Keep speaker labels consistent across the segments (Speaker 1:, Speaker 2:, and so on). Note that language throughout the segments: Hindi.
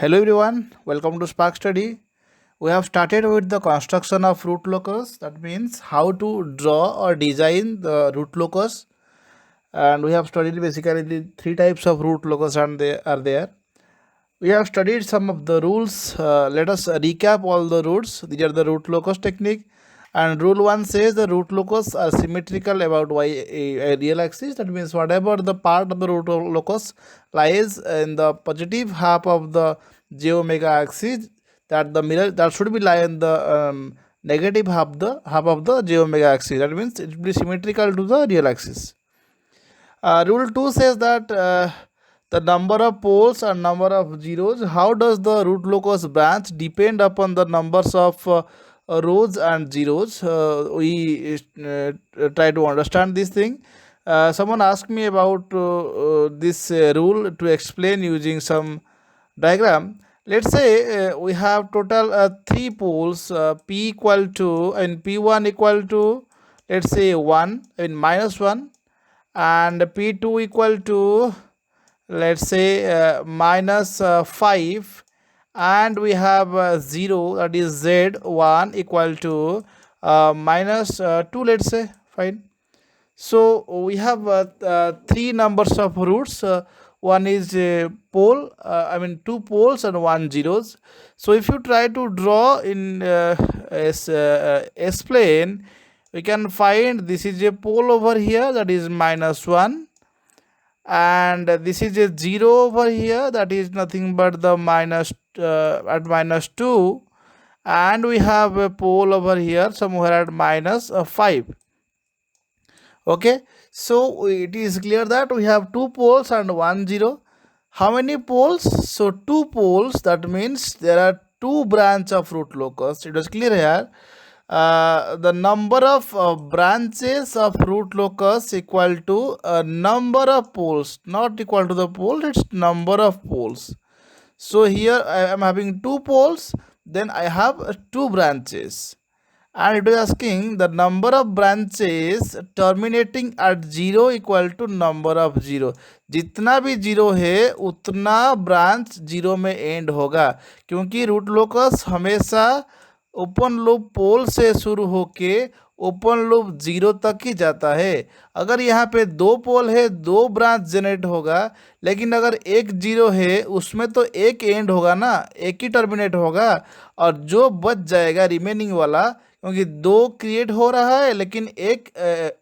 Speaker 1: Hello everyone, welcome to Spark Study. We have started with the construction of root locus. That means how to draw or design the root locus. And we have studied basically the three types of root locus and they are there. We have studied some of the rules. Let us recap all the roots. These are the root locus technique. And rule 1 says the root locus are symmetrical about a real axis. That means whatever the part of the root locus lies in the positive half of the j omega axis, that the mirror that should be lie in the negative half of the j omega axis. That means it will be symmetrical to the real axis. Rule 2 says that the number of poles and number of zeros. How does the root locus branch depend upon the numbers of rows and zeros? We try to understand this thing. Someone asked me about this rule to explain using some diagram. Let's say we have total 3 poles, p equal to and p1 equal to, let's say 1 and minus 1, and p2 equal to, let's say minus 5, and we have 0, that is z1 equal to minus 2, let's say. Fine. So we have three numbers of roots. One is pole, two poles and one zeros. So if you try to draw in S plane, we can find this is a pole over here, that is minus 1, and this is a 0 over here, that is nothing but the minus at minus 2, and we have a pole over here somewhere at minus 5. Okay, so it is clear that we have 2 poles and 1 0. How many poles? So 2 poles, that means there are 2 branch of root locus. It was clear here. The number of branches of root locus equal to number of poles, not equal to the pole, it's number of poles. So here I am having 2 poles, then I have 2 branches, and it is asking the number of branches terminating at 0 equal to number of 0. जितना भी 0 है उतना ब्रांच 0 में एंड होगा, क्योंकि रूट लोकस हमेशा ओपन लूप पोल से शुरू होके ओपन लूप 0 तक ही जाता है. अगर यहाँ पे 2 पोल है 2 ब्रांच जनरेट होगा, लेकिन अगर एक 0 है उसमें तो एक एंड होगा ना, एक ही टर्मिनेट होगा, और जो बच जाएगा रिमेनिंग वाला, क्योंकि 2 क्रिएट हो रहा है लेकिन एक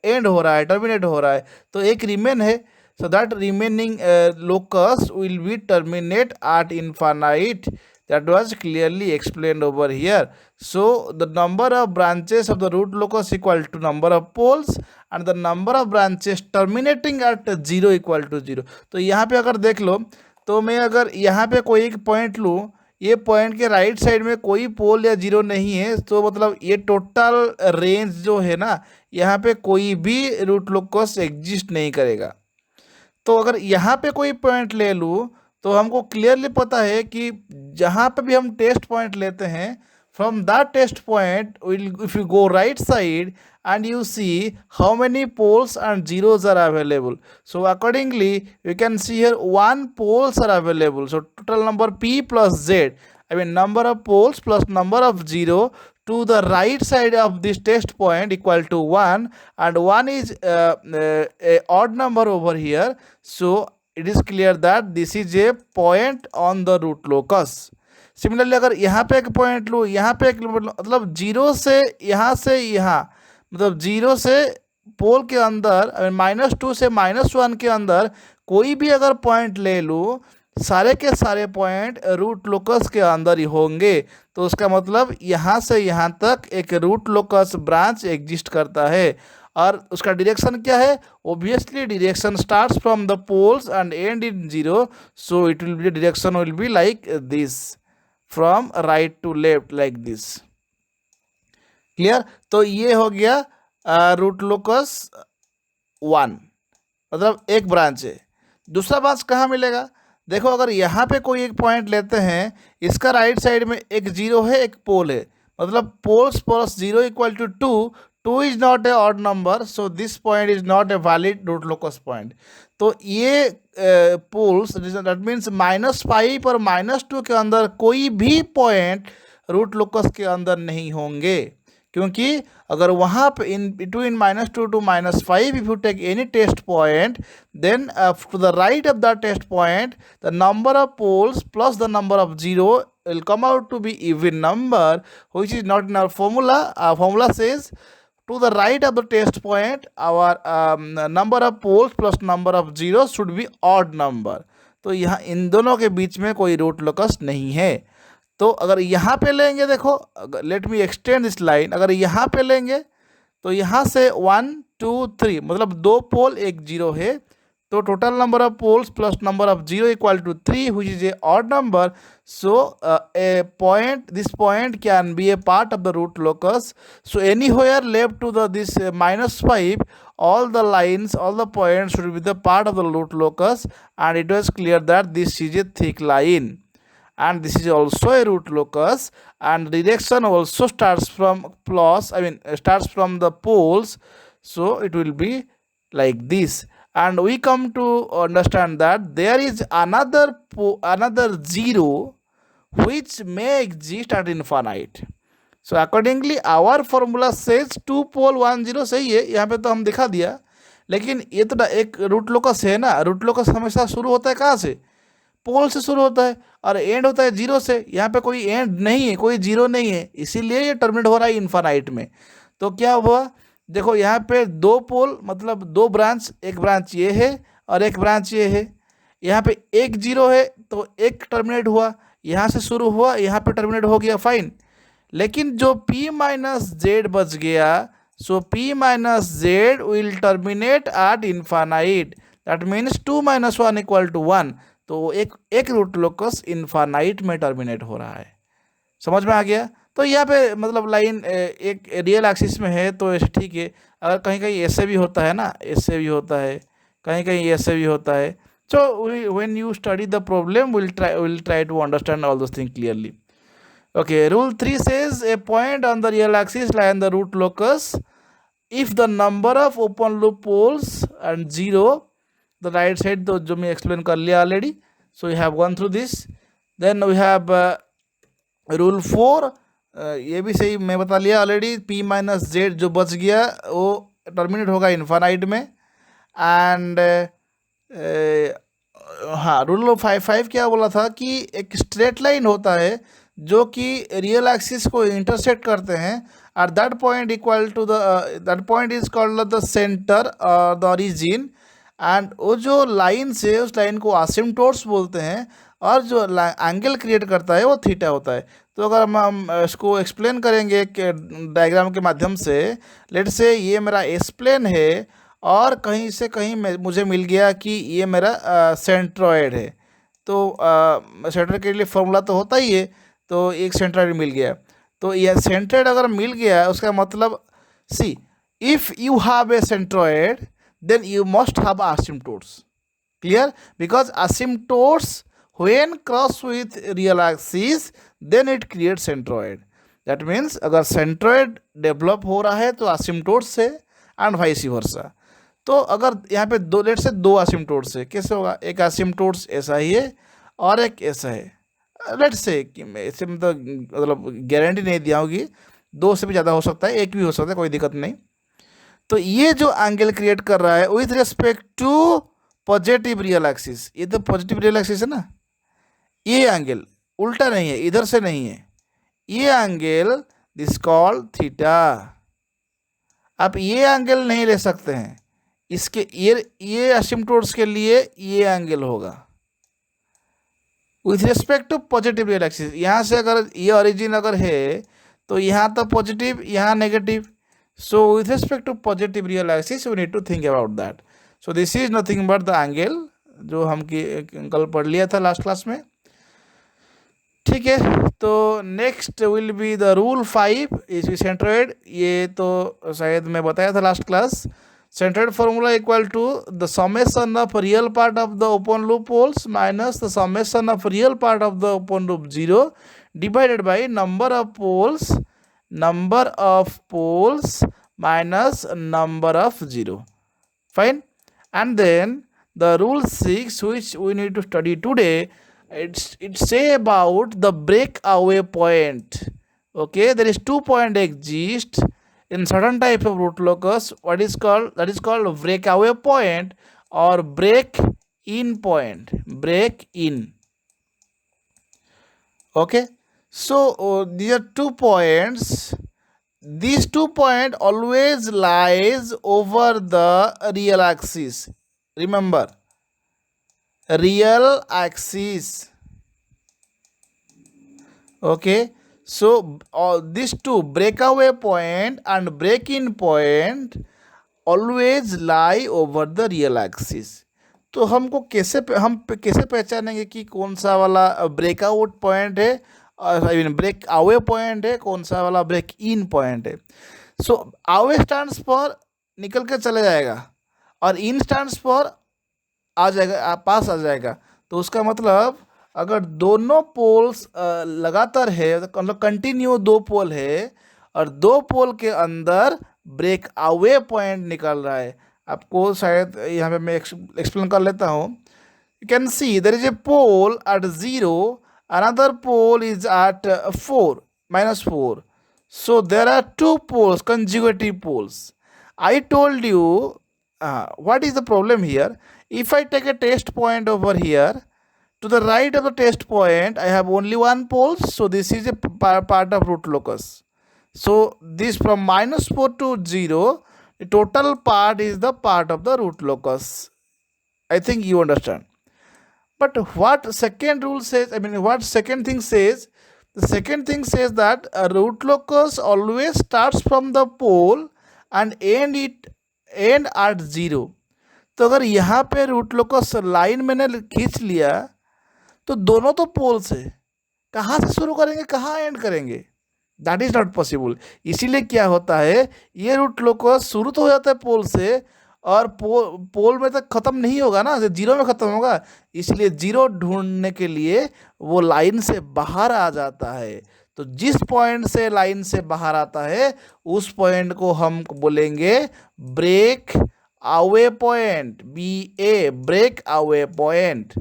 Speaker 1: एंड हो रहा है, टर्मिनेट हो रहा है, तो एक रिमेन है. So that remaining locus will be terminate at infinite. That was clearly explained over here. So the number of branches of the root locus equal to number of poles, and the number of branches terminating at 0 equal to 0. तो यहाँ पे अगर देख लो, तो मैं अगर यहाँ पे कोई एक पॉइंट लूँ, ये पॉइंट के राइट साइड में कोई पोल या 0 नहीं है, तो मतलब ये टोटल रेंज जो है ना, यहाँ पे कोई भी रूट लोकस एग्जिस्ट नहीं करेगा. तो अगर यहाँ पे कोई पॉइंट ले लूँ तो हमको क्लियरली पता है कि जहाँ पे भी हम टेस्ट पॉइंट लेते हैं, from that test point will if you go right side and you see how many poles and zeros are available. So accordingly you can see here 1 poles are available. So total number p plus z, number of poles plus number of 0 to the right side of this test point equal to 1, and 1 is a odd number over here. So it is clear that this is a point on the root locus. Similarly अगर यहाँ पे एक पॉइंट लूँ, यहाँ पे एक मतलब 0 से यहाँ, मतलब 0 से पोल के अंदर -2 से -1 के अंदर कोई भी अगर पॉइंट ले लूँ, सारे के सारे पॉइंट रूट लोकस के अंदर ही होंगे. तो उसका मतलब यहाँ से यहाँ तक एक रूट लोकस ब्रांच एग्जिस्ट करता है. और उसका डायरेक्शन क्या है? Obviously direction starts from the poles and and in 0. So it will be direction will be like this, from right to left, like this. Clear? तो ये हो गया रूट लोकस 1, मतलब एक ब्रांच है. दूसरा ब्रांच कहाँ मिलेगा? देखो, अगर यहाँ पे कोई एक पॉइंट लेते हैं, इसका राइट साइड में एक 0 है, एक पोल है, मतलब poles plus 0 equal to 2. 2 is not a odd number, so this point is not a valid root locus point. तो ये पोल्स दैट मीन्स -5 और -2 के अंदर कोई भी पॉइंट रूट लोकस के अंदर नहीं होंगे, क्योंकि अगर वहाँ पे in between -2 to -5 if you take any test point, then to the right of the test point the number of poles plus the number of zero will come out to be even number, which is not in our formula. Our formula says to the right of the test point our number of poles plus number of zeros should be odd number. तो यहाँ इन दोनों के बीच में कोई रूट लोकस नहीं है। तो अगर यहाँ पे लेंगे, देखो let me extend this line, अगर यहाँ पे लेंगे तो यहाँ से 1 2 3 मतलब 2 पोल 1 जीरो है, तो total number of poles plus number of zero equal to 3 which is a odd number. So this point can be a part of the root locus. So anywhere left to this -5, all the lines, all the points should be the part of the root locus, and it was clear that this is a thick line and this is also a root locus, and direction also starts from starts from the poles, so it will be like this. And we come to understand that there is another zero which may exist at infinite. So accordingly our formula says 2 pole 1 0 सही है, यहाँ पे तो हम दिखा दिया, लेकिन ये तो एक रूट लोकस है ना, रूट लोकस हमेशा शुरू होता है कहाँ से, पोल से शुरू होता है और एंड होता है जीरो से। यहाँ पे कोई एंड नहीं है, कोई जीरो नहीं है, इसीलिए ये टर्मिनेट हो रहा है इनफाइनाइट में। तो क्या हुआ, देखो यहाँ पे 2 पोल मतलब 2 ब्रांच, एक ब्रांच ये है और एक ब्रांच ये है। यहाँ पे 1 जीरो है तो एक टर्मिनेट हुआ, यहाँ से शुरू हुआ यहाँ पे टर्मिनेट हो गया, फाइन। लेकिन जो p माइनस जेड बच गया, सो p minus Z will terminate at infinite, that means 2 - 1 = 1। तो एक रूट लोकस इनफाइनाइट में टर्मिनेट हो रहा है, समझ में आ गया। तो यहाँ पे मतलब लाइन एक रियल एक्सिस में है तो ठीक है, अगर कहीं कहीं ऐसे भी होता है ना, ऐसे भी होता है, कहीं कहीं ऐसे भी होता है। So when you study the problem will try to understand all those thing clearly. Okay, rule 3 says a point on the real axis lie in the root locus if the number of open loop poles and zero the right side, तो जो मैं एक्सप्लेन कर लिया already, so you have gone through this. Then we have rule 4, ये भी सही मैं बता लिया ऑलरेडी, p माइनस जेड जो बच गया वो टर्मिनेट होगा इनफाइनाइट में। एंड हाँ, रूल 5 क्या बोला था कि एक स्ट्रेट लाइन होता है जो कि रियल एक्सिस को इंटरसेक्ट करते हैं, और that point equal to that point is called the centre the origin, and वो जो लाइन से उस लाइन को आसिम्टोट्स बोलते हैं, और जो एंगल क्रिएट करता है वो थीटा होता है। तो अगर हम इसको एक्सप्लेन करेंगे डायग्राम के माध्यम से, लेट से ये मेरा एस प्लेन है और कहीं से कहीं मुझे मिल गया कि ये मेरा सेंट्रॉयड है। तो सेंट्रॉयड के लिए फॉर्मूला तो होता ही है, तो एक सेंट्रॉयड मिल गया। तो यह सेंट्रॉयड अगर मिल गया उसका मतलब, सी if you have a centroid then you must have asymptotes, clear, because asymptotes when cross with real axis then it creates centroid. That means अगर centroid डेवलप हो रहा है तो asymptotes से एंड वाइस वर्सा। तो अगर यहाँ पे दो, लेट से 2 asymptotes है, कैसे होगा, एक asymptotes ऐसा ही है और एक ऐसा है। लेट से कि ऐसे मतलब गारंटी नहीं दिया होगी, 2 से भी ज़्यादा हो सकता है, एक भी हो सकता है, कोई दिक्कत नहीं। तो ये जो एंगल क्रिएट कर रहा है with respect to positive real axis, ये तो पॉजिटिव रियल एक्सिस है ना, ये एंगल उल्टा नहीं है, इधर से नहीं है, ये एंगल दिस कॉल्ड थीटा। आप ये एंगल नहीं ले सकते हैं, इसके ये एसिम्प्टोट्स के लिए ये एंगल होगा with respect to positive real axis. यहाँ से अगर ये ओरिजिन अगर है तो यहाँ तो पॉजिटिव, यहाँ negative. So with respect to positive real axis we need to think about that. So this is nothing but the angle जो हम कल पढ़ लिया था लास्ट क्लास में, ठीक है। तो next will be the rule 5 is centroid, ये तो शायद मैं बताया था last class. Centroid formula equal to the summation of real part of the open loop poles minus the summation of real part of the open loop zero divided by number of poles minus number of zero, fine. And then the rule 6 which we need to study today, it say about the breakaway point. Okay, there is 2 point exist in certain type of root locus. What is called, that is called breakaway point or break in point, break in. Okay, so these are 2 points. These 2 point always lies over the real axis. Remember, real axis. Okay, so these two, breakaway point and break in point, always lie over the real axis. तो हमको कैसे पहचानेंगे कि कौन सा वाला ब्रेकआउट पॉइंट है, I mean break away point है, कौन सा वाला ब्रेक इन पॉइंट है. सो अवे स्टैंड्स पर निकल के चले जाएगा और इन स्टैंड्स पर आ जाएगा, पास आ जाएगा. तो उसका मतलब अगर दोनों पोल्स लगातार है, मतलब कंटिन्यू 2 पोल है और 2 पोल के अंदर ब्रेक अवे पॉइंट निकल रहा है. आपको शायद यहाँ पे मैं एक्सप्लेन कर लेता हूँ. You can see there is a pole at 0, another pole is at 4, -4. So there are 2 poles, consecutive poles. I told you what is the problem here. If I take a test point over here, to the right of the test point I have only 1 pole, so this is a part of root locus. So this from -4 to 0, the total part is the part of the root locus. I think you understand. But what second rule says, I mean what second thing says, the second thing says that a root locus always starts from the pole and end at 0. तो अगर यहाँ पे रूट लोकस लाइन मैंने खींच लिया तो दोनों तो पोल से, कहाँ से शुरू करेंगे कहाँ एंड करेंगे, दैट इज नॉट पॉसिबल. इसीलिए क्या होता है, ये रूट लोकस शुरू तो हो जाता है पोल से और पोल में तक खत्म नहीं होगा ना, 0 में खत्म होगा. इसलिए 0 ढूंढने के लिए वो लाइन से बाहर आ जाता है. तो जिस पॉइंट से लाइन से बाहर आता है उस पॉइंट को हम बोलेंगे break away point, BA, break away point.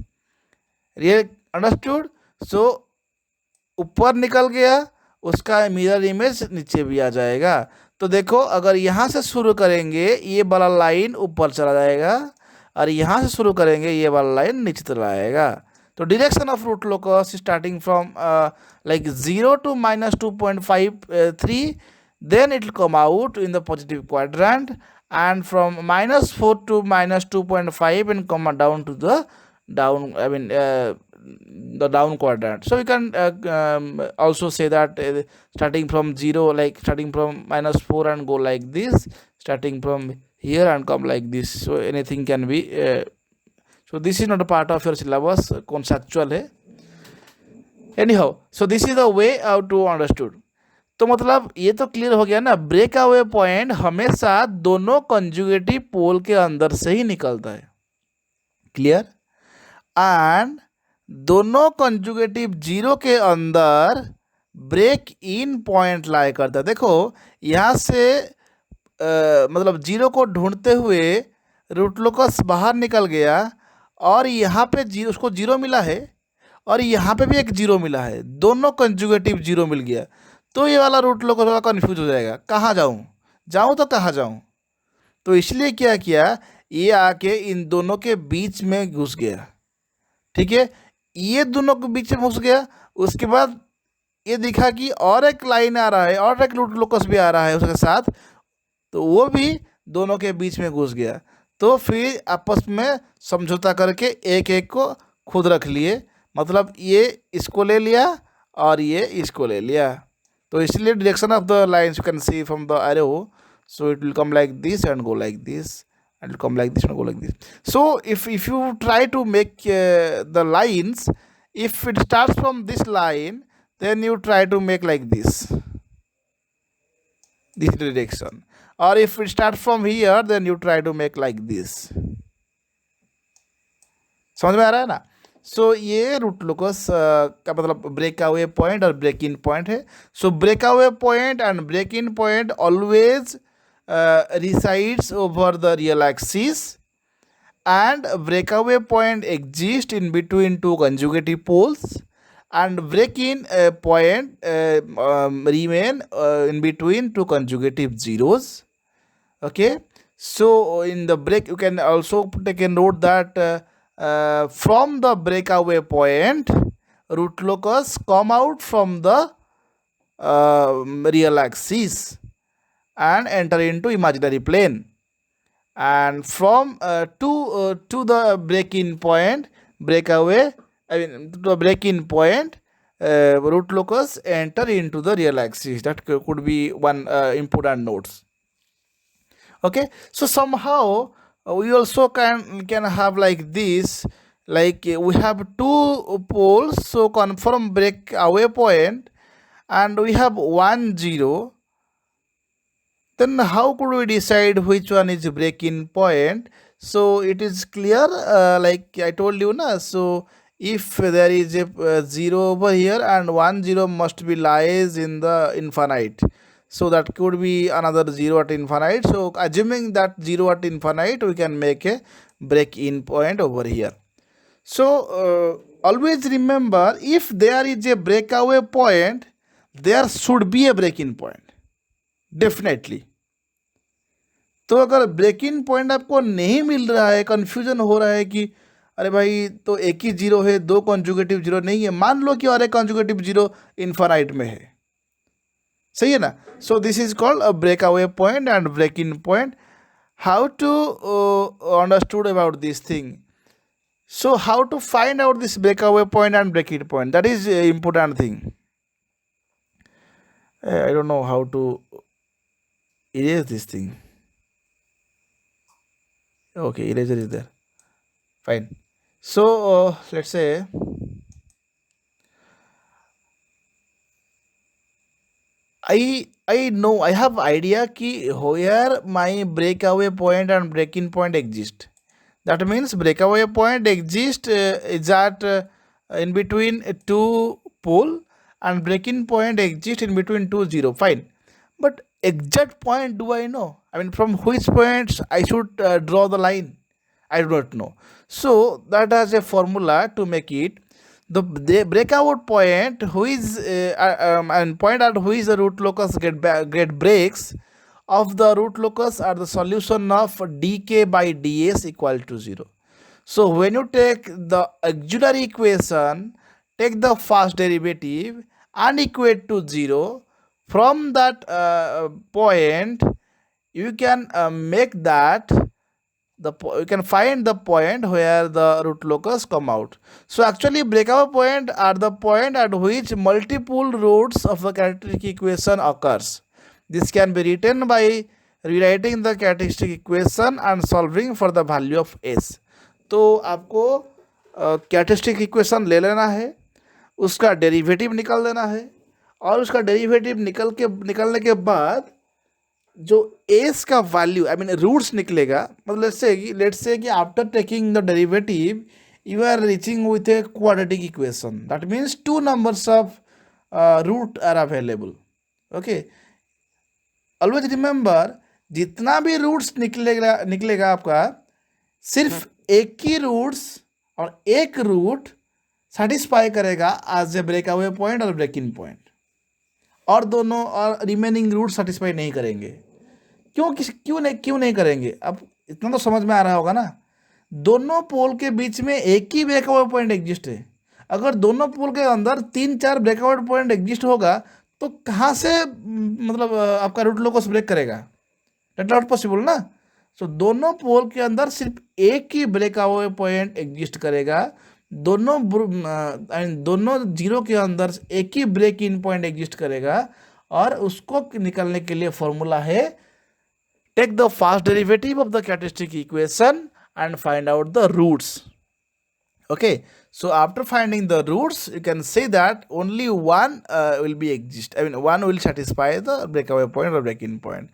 Speaker 1: Real understood. So ऊपर निकल गया, उसका मिरर इमेज नीचे भी आ जाएगा. तो देखो अगर यहाँ से शुरू करेंगे ये वाला लाइन ऊपर चला जाएगा और यहाँ से शुरू करेंगे ये वाला लाइन नीचे चला जाएगा. तो direction of root locus starting from like 0 to -2.53, then it will come out in the positive quadrant, and from -4 to -2.5 and come down to the down, I mean the down quadrant. So we can also say that starting from 0, like starting from -4 and go like this, starting from here and come like this. So anything can be so this is not a part of your syllabus, conceptual है. Anyhow, so this is the way how to understood. तो मतलब ये तो क्लियर हो गया ना, ब्रेक अवे पॉइंट हमेशा दोनों कंजुगेटिव पोल के अंदर से ही निकलता है. क्लियर. एंड दोनों कंजुगेटिव 0 के अंदर ब्रेक इन पॉइंट लाई करता है. देखो यहाँ से मतलब 0 को ढूंढते हुए रूट लोकस बाहर निकल गया और यहाँ पे 0, उसको 0 मिला है और यहाँ पे भी एक 0 मिला है, दोनों कंजुगेटिव 0 मिल गया. तो ये वाला रूट लोकस वाला कन्फ्यूज हो जाएगा, कहाँ जाऊँ तो कहाँ जाऊँ. तो इसलिए क्या किया, ये आके इन दोनों के बीच में घुस गया. ठीक है, ये दोनों के बीच में घुस गया. उसके बाद ये दिखा कि और एक लाइन आ रहा है और एक रूट लोकस भी आ रहा है उसके साथ, तो वो भी दोनों के बीच में घुस गया. तो फिर आपस में समझौता करके एक एक को खुद रख लिए, मतलब ये इसको ले लिया और ये इसको ले लिया. तो इसलिए direction of the lines you can C from the arrow. So it will come like this and go like this and come like this and go like this. So if you try to make the lines, if it starts from this line, then you try to make like this direction, or if it starts from here, then you try to make like this. समझ में आ रहा है ना. सो ये रूट लोकस का मतलब ब्रेक अवे पॉइंट और ब्रेक इन पॉइंट है. So break away point and break in point always resides over the real axis, and breakaway point exists in between two conjugative poles, and break-in point remain in between two conjugative zeros. Okay, so in the break, you can also take a note that from the breakaway point, root locus come out from the real axis and enter into imaginary plane, and from to the break-in point, breakaway, I mean to the break-in point, root locus enter into the real axis. That could be one important notes. Okay, so somehow we also can have like this, like we have two poles, so confirm breakaway point, and we have 1 0. Then how could we decide which one is break-in point? So it is clear, like I told you na. So if there is a 0 over here and 1 0 must be lies in the infinite, so that could be another 0 at infinite. So assuming that 0 at infinite, we can make a break-in point over here. So always remember, if there is a breakaway point, there should be a break-in point, definitely. तो अगर ब्रेक इन पॉइंट आपको नहीं मिल रहा है, कन्फ्यूजन हो रहा है कि अरे भाई तो एक ही जीरो है, दो कॉन्जुगेटिव जीरो नहीं है, मान लो कि और एक कॉन्जुगेटिव जीरो इनफाइनाइट में है, सही है ना. So this is called a break away point and break in point. How to understood about this thing? So how to find out this breakaway point and break-in point? That is important thing. I don't know how to erase this thing. Okay, eraser is there. Fine. So let's say I know, I have idea ki where my breakaway point and break-in point exist. That means breakaway point exists is at in between two pole, and break-in point exists in between two zero. Fine, but exact point do I know? I mean, from which points I should draw the line? I do not know. So that has a formula to make it. The breakout point, who is and point at which the root locus get breaks of the root locus are the solution of dk by ds equal to 0. So when you take the auxiliary equation, take the first derivative and equate to 0, from that point you can make that you can find the point where the root locus come out. So actually breakaway point are the point at which multiple roots of the characteristic equation occurs. This can be written by rewriting the characteristic equation and solving for the value of s. तो आपको कैरेक्टरिस्टिक इक्वेशन ले लेना है, उसका डेरिवेटिव निकाल देना है, और उसका डेरिवेटिव निकलने के बाद जो एस का वैल्यू, आई मीन रूट्स निकलेगा. मतलब लेट्स से कि after taking the derivative you are reaching with a quadratic equation. That means two numbers of root are available. Okay, always remember, जितना भी रूट्स निकलेगा आपका, सिर्फ एक ही रूट्स और एक रूट सेटिस्फाई करेगा as a break away point और ब्रेक इन पॉइंट, और दोनों और रिमेनिंग रूट सेटिस्फाई नहीं करेंगे. क्यों नहीं करेंगे? अब इतना तो समझ में आ रहा होगा ना. दोनों पोल के बीच में एक ही ब्रेकआउट पॉइंट एग्जिस्ट है. अगर दोनों पोल के अंदर 3-4 ब्रेकआउट पॉइंट एग्जिस्ट होगा तो कहाँ से मतलब आपका रूट लोकस ब्रेक करेगा? डेट नॉट पॉसिबल ना. सो दोनों पोल के अंदर सिर्फ एक ही ब्रेकआउट पॉइंट एग्जिस्ट करेगा. दोनों जीरो के अंदर एक ही ब्रेक इन पॉइंट एग्जिस्ट करेगा, और उसको निकालने के लिए फॉर्मूला है take the first derivative of the characteristic equation and find out the roots. Okay, so after finding the roots, you can say that only one will be exist. I mean, one will satisfy the breakaway point or break-in point.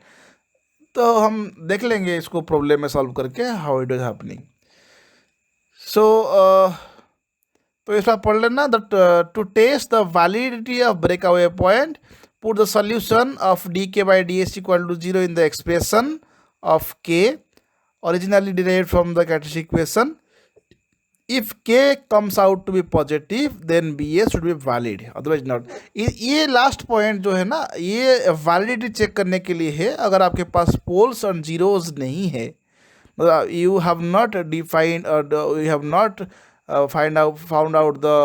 Speaker 1: तो हम देख लेंगे इसको प्रॉब्लम में सॉल्व करके how it is happening. So तो इस बार पढ़ लेना that to test the validity of breakaway point, put the solution of dk by ds equal to 0 in the expression of k originally derived from the characteristic equation. If k comes out to be positive then ba should be valid, otherwise not. ये लास्ट पॉइंट जो है ना, ये वैलिडिटी चेक करने के लिए है. अगर आपके पास पोल्स और जीरोज नहीं है, you have not defined or you have not found out the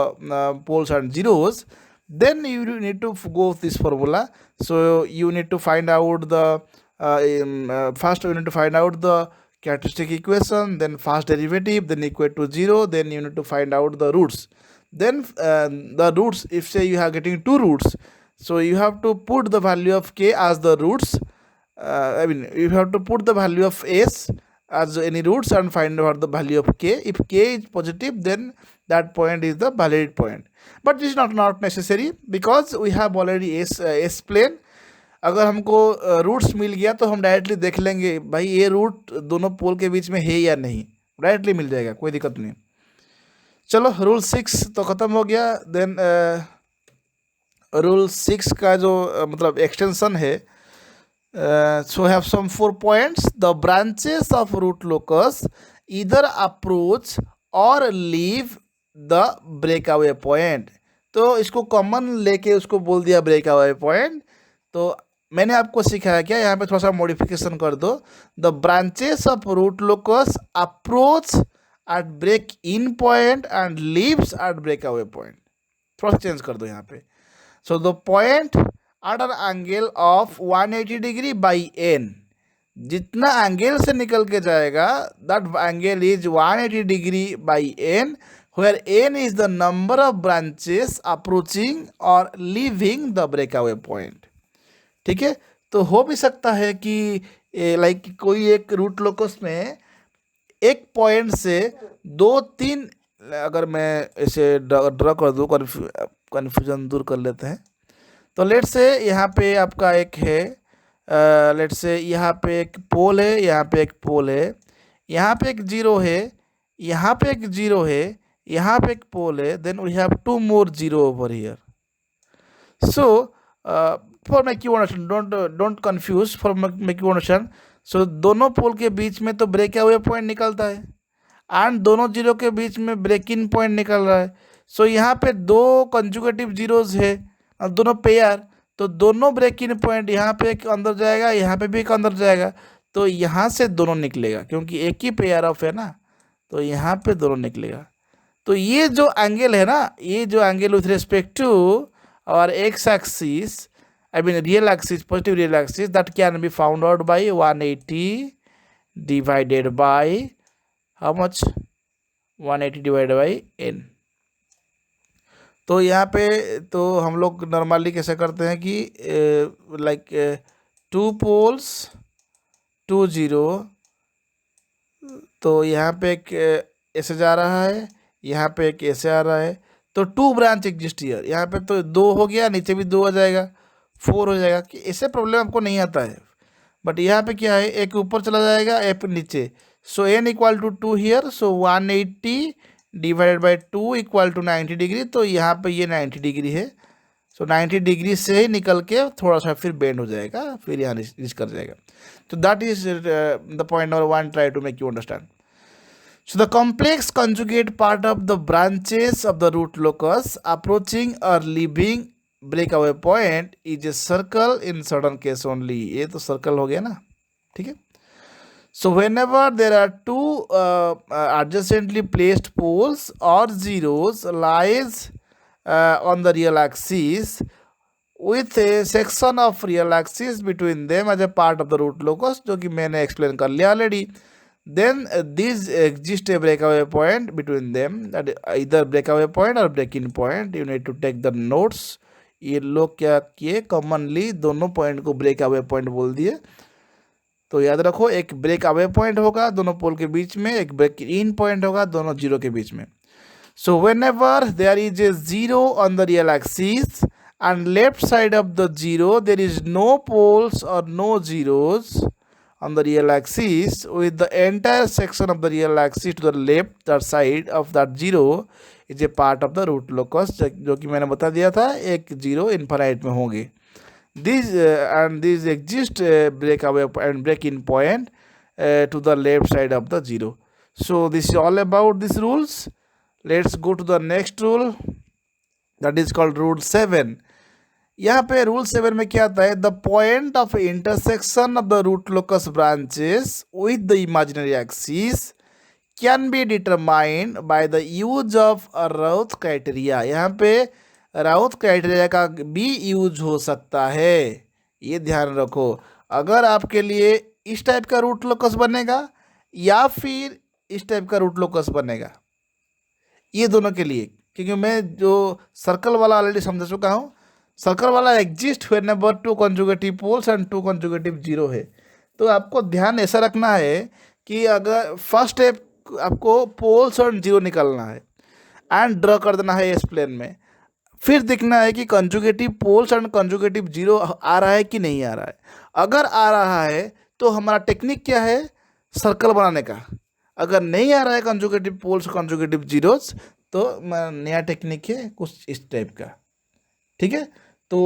Speaker 1: poles and zeros, then you need to go with this formula. So you need to find out the first you need to find out the characteristic equation, then first derivative, then equate to 0, then you need to find out the roots. Then the roots, if say you are getting two roots, so you have to put the value of k as the roots. I mean, you have to put the value of s as any roots and find out the value of k. If k is positive, then that point is the valid point. But this is not necessary, because we have already s plane. अगर हमको रूट्स मिल गया तो हम डायरेक्टली देख लेंगे भाई ये रूट दोनों पोल के बीच में है या नहीं, डायरेक्टली मिल जाएगा, कोई दिक्कत नहीं. चलो रूल 6 तो ख़त्म हो गया. देन रूल 6 का जो मतलब एक्सटेंशन है, so have some 4 points. The branches of root locus either approach or leave the breakaway point. तो इसको कॉमन लेके उसको बोल दिया breakaway point. तो मैंने आपको सिखाया क्या, यहाँ पे थोड़ा सा मॉडिफिकेशन कर दो. The branches of root locus approach at break in point and leaves at breakaway point. थोड़ा सा चेंज कर दो यहाँ पे. So the point at an angle of 180 degree by N, जितना एंगल से निकल के जाएगा that angle is 180 degree by N, where N is the number of branches approaching और लीविंग द ब्रेकअवे पॉइंट. ठीक है. तो हो भी सकता है कि लाइक कोई एक रूट लोकस में एक पॉइंट से 2-3, अगर मैं इसे ड्रा कर दूँ, कन्फ्यूजन दूर कर लेते हैं. तो लेट से यहाँ पे आपका एक है, लेट से यहाँ पे एक पोल है, यहाँ पे एक पोल है, यहाँ पे एक जीरो है, यहाँ पे एक जीरो है, यहाँ पे एक पोल है. Then we have 2 more zero over here. So for make you understand, don't confuse, for make you understand. So दोनों पोल के बीच में तो ब्रेक अवे पॉइंट निकलता है एंड दोनों जीरो के बीच में ब्रेक इन पॉइंट निकल रहा है. सो यहाँ पे 2 कंजुगेटिव जीरोज है, दोनों पेयर, तो दोनों ब्रेक इन पॉइंट यहाँ पे एक अंदर जाएगा, यहाँ पे भी एक अंदर जाएगा. तो यहाँ से दोनों निकलेगा क्योंकि एक ही पेयर ऑफ है ना, तो यहाँ पे दोनों निकलेगा. तो ये जो एंगल है ना, ये जो एंगल विथ रिस्पेक्ट टू और x axis, I mean real axis, positive real axis, that can be found out by 180 divided by how much, 180 divided by n. तो यहाँ पे तो हम लोग नॉर्मली कैसे करते हैं कि लाइक 2 poles 2 0, तो यहाँ पे एक ऐसे जा रहा है, यहाँ पे एक ऐसे आ रहा है, तो 2 ब्रांच एग्जिस्ट हियर. यहाँ पे तो 2 हो गया, नीचे भी 2 आ जाएगा, 4 हो जाएगा. कि ऐसे प्रॉब्लम आपको नहीं आता है. बट यहाँ पे क्या है, एक ऊपर चला जाएगा, एक नीचे. So n equal to 2 here, so 180 divided by 2 equal to 90 degree. तो यहाँ पे ये 90 डिग्री है. सो 90 डिग्री से ही निकल के थोड़ा सा फिर बेंड हो जाएगा, फिर यहाँ रीच कर जाएगा. तो that is the point number 1, try to make you understand. So the complex conjugate part of the branches of the root locus approaching or leaving breakaway point is a circle in certain case only. ये तो circle हो गया ना, ठीक है. So whenever there are 2 adjacently placed poles or zeros lies on the real axis with a section of real axis between them as a part of the root locus, जो कि मैंने explain कर लिया already. Then these exist a breakaway point between them, that either breakaway point or break-in point. You need to take the notes. ये लोग क्या किए, कॉमनली दोनों पॉइंट को ब्रेक अवे पॉइंट बोल दिए. तो याद रखो, एक ब्रेक अवे पॉइंट होगा दोनों पोल के बीच में, एक ब्रेक इन पॉइंट होगा दोनों जीरो के बीच में. So whenever there is a zero on the real axis and left side of the zero there is no poles और no zeros on the real axis, with the entire section of the real axis to the left side of that zero is a part of the root locus, जो कि मैंने बता दिया था एक जीरो इनफाइनाइट में होंगे. These and these exist break away and break in point to the left side of the 0. So this is all about these rules. Let's go to the next rule, that is called rule 7. यहाँ पे रूल 7 में क्या आता है, the point of intersection of the root locus branches with the imaginary axis can be determined by the use of Routh criteria. यहाँ पे राउथ क्राइटेरिया का भी यूज हो सकता है, ये ध्यान रखो। अगर आपके लिए इस टाइप का रूट लोकस बनेगा या फिर इस टाइप का रूट लोकस बनेगा, ये दोनों के लिए, क्योंकि मैं जो सर्कल वाला ऑलरेडी समझा चुका हूँ। सर्कल वाला exist whenever 2 conjugative poles and 2 conjugative 0 है। तो आपको ध्यान ऐसा रखना है कि अगर फर्स्ट स्टेप आपको पोल्स और 0 निकालना है एंड ड्रॉ कर देना है एस प्लेन में, फिर देखना है कि कंजुगेटिव पोल्स एंड कंजुगेटिव 0 आ रहा है कि नहीं आ रहा है। अगर आ रहा है तो हमारा टेक्निक क्या है, सर्कल बनाने का। अगर नहीं आ रहा है कंजुगेटिव पोल्स कंजुगेटिव जीरोस, तो नया टेक्निक है कुछ इस टाइप का, ठीक है। तो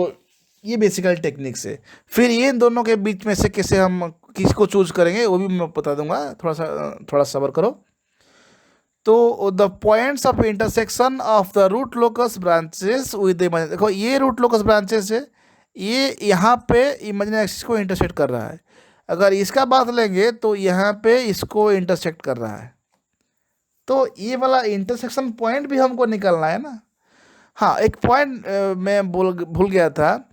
Speaker 1: ये बेसिकल टेक्निक्स है। फिर ये दोनों के बीच में से कैसे हम किसको चूज करेंगे वो भी मैं बता दूंगा, थोड़ा सब्र करो। तो the points of intersection of the root locus branches with the, देखो ये रूट लोकस ब्रांचेस है, ये यहाँ पे इमेजिनरी एक्सिस को इंटरसेक्ट कर रहा है। अगर इसका बात लेंगे तो यहाँ पे इसको इंटरसेक्ट कर रहा है, तो ये वाला इंटरसेक्शन पॉइंट भी हमको निकालना है ना। हाँ, एक पॉइंट मैं भूल गया था,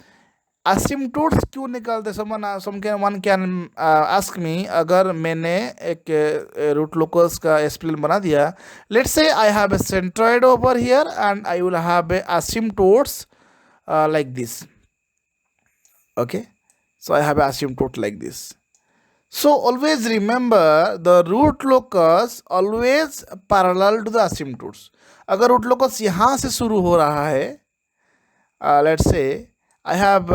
Speaker 1: असिम्प्टोट्स क्यों निकालते। वन कैन आस्क मी, अगर मैंने एक रूट लोकस का एस्प्लेन बना दिया, let's say I have a centroid over here and I will have a asymptotes like this, okay, so I have asymptote like this. So always remember the root locus always parallel to the asymptotes. अगर रूट लोकस यहाँ से शुरू हो रहा है, let's say I have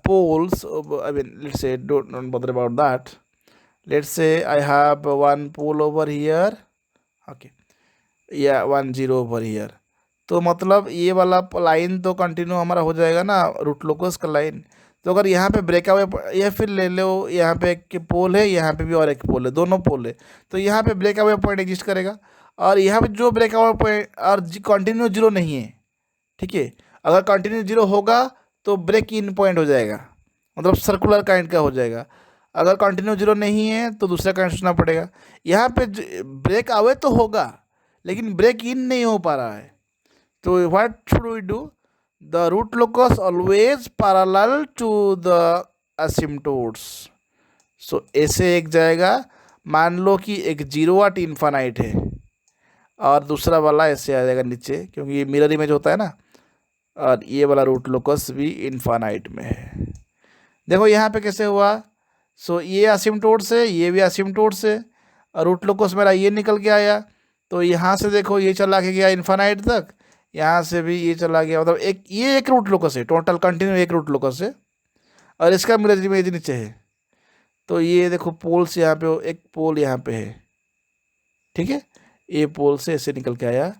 Speaker 1: poles, I mean let's say don't bother about that. Let's say I have one pole over here, okay, yeah, 1 0 over here. तो मतलब ये वाला लाइन तो कंटिन्यू हमारा हो जाएगा ना रूट लोकस का लाइन। तो अगर यहाँ पे ब्रेकअवे, या फिर ले लो यहाँ पे एक पोल है, यहाँ पे भी और एक पोल है, दोनों पोल है, तो यहाँ पे ब्रेकअवे पॉइंट एग्जिस्ट करेगा। और यहाँ पे जो ब्रेकअवे पॉइंट और कंटिन्यू 0 नहीं है, ठीक है। अगर कंटिन्यू 0 होगा तो ब्रेक इन पॉइंट हो जाएगा, मतलब सर्कुलर काइंड का हो जाएगा। अगर कंटिन्यू 0 नहीं है तो दूसरा काइंड सोचना पड़ेगा। यहाँ पे ब्रेक अवे तो होगा लेकिन ब्रेक इन नहीं हो पा रहा है, तो what should we do, the root locus always parallel to the asymptotes. so ऐसे एक जाएगा, मान लो कि एक 0 at इन्फानाइट है और दूसरा वाला ऐसे आ जाएगा नीचे, क्योंकि ये मिरर इमेज होता है ना, और ये वाला रूट लोकस भी इन्फानाइट में है। देखो यहाँ पे कैसे हुआ, सो ये असिम्प्टोट से, ये भी असिम्प्टोट से, और रूट लोकस मेरा ये निकल के आया, तो यहाँ से देखो ये चला के गया इन्फानाइट तक, यहाँ से भी ये चला गया, मतलब ये एक रूट लोकस है, टोटल कंटिन्यू एक रूट लोकस है, और इसका मिरर इमेज नीचे है। तो ये देखो पोल्स यहाँ पे, एक पोल यहाँ पे है, ठीक है, ये पोल से ऐसे निकल के आया,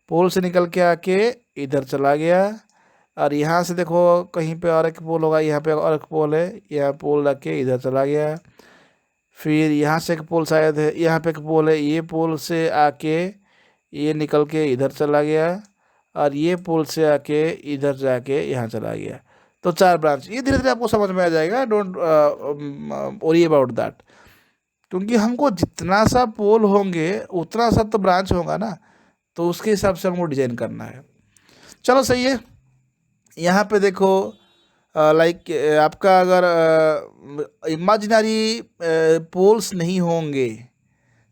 Speaker 1: पोल से निकल के आके इधर चला गया, और यहाँ से देखो कहीं पे और एक पोल होगा, यहाँ पे और एक पोल है, यहाँ पोल रख के इधर चला गया। फिर यहाँ से एक पोल शायद है, यहाँ पे एक पोल है, ये पोल से आके ये निकल के इधर चला गया, और ये पोल से आके इधर जाके यहाँ चला गया। तो 4 ब्रांच, ये धीरे धीरे आपको समझ में आ जाएगा, डोंट वरी अबाउट दैट, क्योंकि हमको जितना सा पोल होंगे उतना सा तो ब्रांच होगा ना, तो उसके हिसाब से हमको डिजाइन करना है। चलो सही है। यहाँ पे देखो लाइक आपका अगर इमेजिनरी पोल्स नहीं होंगे,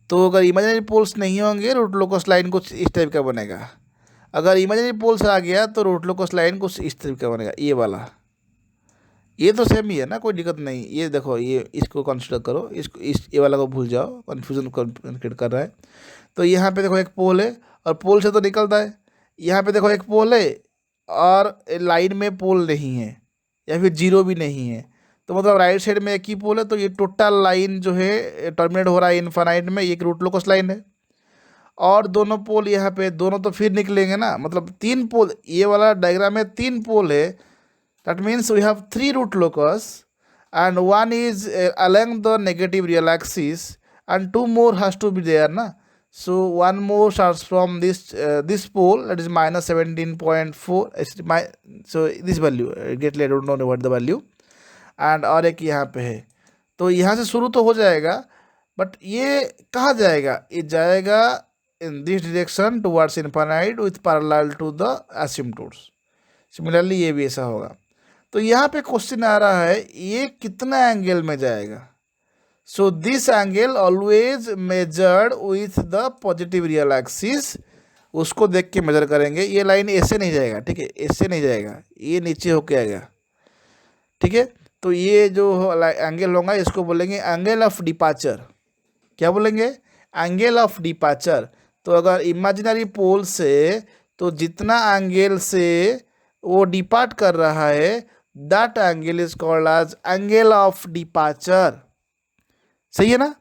Speaker 1: तो अगर इमेजिनरी पोल्स नहीं होंगे रूट लोकस लाइन कुछ इस टाइप का बनेगा। अगर इमेजिनरी पोल्स आ गया तो रूट लोकस लाइन कुछ इस टाइप का बनेगा, ये वाला। ये तो सेम ही है ना, कोई दिक्कत नहीं। ये देखो, ये इसको कंसिडर करो, इसको ये वाला को भूल जाओ, कन्फ्यूजन क्रिएट कर रहा है। तो यहाँ पे देखो एक पोल है और पोल से तो निकलता है, यहाँ पे देखो एक पोल है और लाइन में पोल नहीं है या फिर 0 भी नहीं है, तो मतलब राइट साइड में एक ही पोल है, तो ये टोटल लाइन जो है टर्मिनेट हो रहा है इनफाइनाइट में, ये एक रूट लोकस लाइन है। और दोनों पोल यहाँ पे दोनों तो फिर निकलेंगे ना, मतलब 3 पोल, ये वाला डायग्राम में 3 पोल है, that means we have 3 root locus and one is along the negative real axis, and two more has to be there na. So one more starts from this pole, that is minus 17.4. So this value exactly I don't know what the value, and और एक यहाँ पे है, तो यहाँ से शुरू तो हो जाएगा, बट ये कहाँ जाएगा, ये जाएगा in this direction towards infinite with parallel to the asymptotes. Similarly ये भी ऐसा होगा। तो यहाँ पे क्वेश्चन आ रहा है ये कितना एंगल में जाएगा। So this angle always measured with the positive real axis, उसको देख के मेजर करेंगे। ये लाइन ऐसे नहीं जाएगा, ठीक है, ऐसे नहीं जाएगा, ये नीचे होके आएगा, ठीक है। तो ये जो एंगल होगा इसको बोलेंगे एंगल ऑफ डिपार्चर। क्या बोलेंगे? Angle of departure. तो अगर इमेजिनरी पोल से तो जितना एंगल से वो डिपार्ट कर रहा है that angle is called as angle of departure. सही है ना?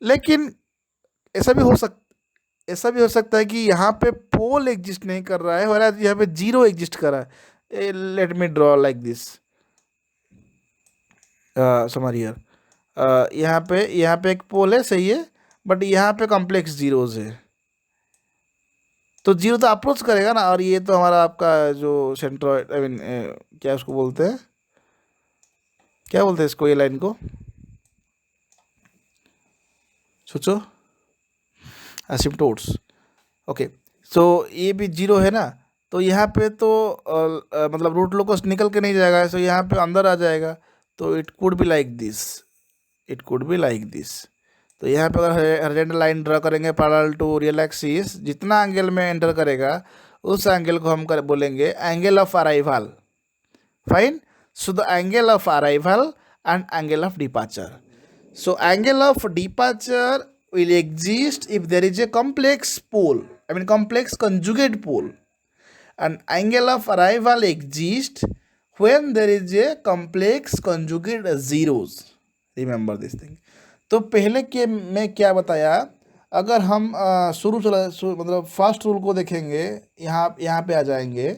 Speaker 1: लेकिन ऐसा भी हो सकता है कि यहाँ पे पोल एग्जिस्ट नहीं कर रहा है और यहाँ पे जीरो एग्जिस्ट कर रहा है। Let me draw like this somewhere. यहाँ पे एक पोल है, सही है, बट यहाँ पे कॉम्प्लेक्स जीरोज है, तो जीरो तो अप्रोच करेगा ना। और ये तो हमारा आपका जो सेंट्रॉइड, आई मीन क्या उसको बोलते हैं, क्या बोलते हैं इसको, ये लाइन को सोचो, एसिम्पटोट्स। ओके, सो ये भी जीरो है ना, तो यहाँ पे तो मतलब रूट लोकस निकल के नहीं जाएगा, सो यहाँ पे अंदर आ जाएगा। तो it could be like this, it could be like this. तो यहाँ पे अगर हॉरिजॉन्टल लाइन ड्रा करेंगे पैरेलल टू रियल एक्सिस, जितना एंगल में एंटर करेगा उस एंगल को हम बोलेंगे angle of arrival. Fine. So the angle of arrival and angle of departure. So angle of departure will exist if there is a complex pole, I mean complex conjugate pole, and angle of arrival exists when there is a complex conjugate zeros. Remember this thing. तो पहले के में क्या बताया, अगर हम मतलब फर्स्ट रूल को देखेंगे, यहाँ पे आ जाएंगे,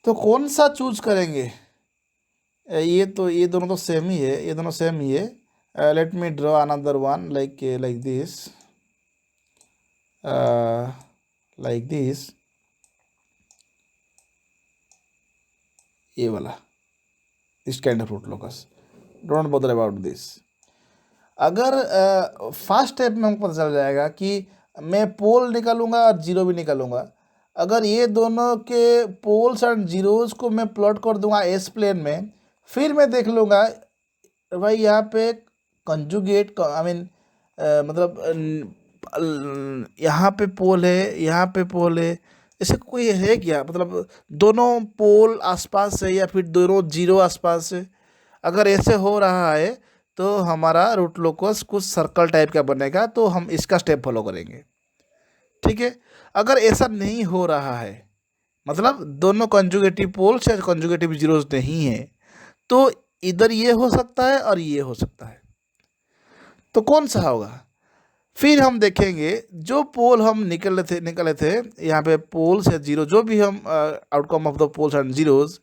Speaker 1: तो कौन सा चूज करेंगे? ये दोनों तो सेम ही है, ये दोनों सेम ही है। Let me draw another one like this, like this, ये वाला, this kind of root locus. Don't bother about this. अगर फर्स्ट स्टेप में हमको पता चल जाएगा कि मैं पोल निकालूंगा और जीरो भी निकालूंगा, अगर ये दोनों के पोल्स एंड जीरोज को मैं प्लॉट कर दूंगा एस प्लेन में, फिर मैं देख लूँगा भाई यहाँ पे कंजुगेट, आई मीन मतलब यहाँ पे पोल है, यहाँ पे पोल है, ऐसे कोई है क्या? मतलब दोनों पोल आसपास है या फिर दोनों जीरो आसपास है। अगर ऐसे हो रहा है तो हमारा रूट लोकस कुछ सर्कल टाइप का बनेगा, तो हम इसका स्टेप फॉलो करेंगे, ठीक है। अगर ऐसा नहीं हो रहा है, मतलब दोनों कंजुगेटिव पोल्स या कंजुगेटिव जीरोज नहीं है, तो इधर ये हो सकता है और ये हो सकता है, तो कौन सा होगा? फिर हम देखेंगे जो पोल हम निकले थे यहाँ पे पोल्स या जीरो, जो भी हम outcome of the poles and zeros,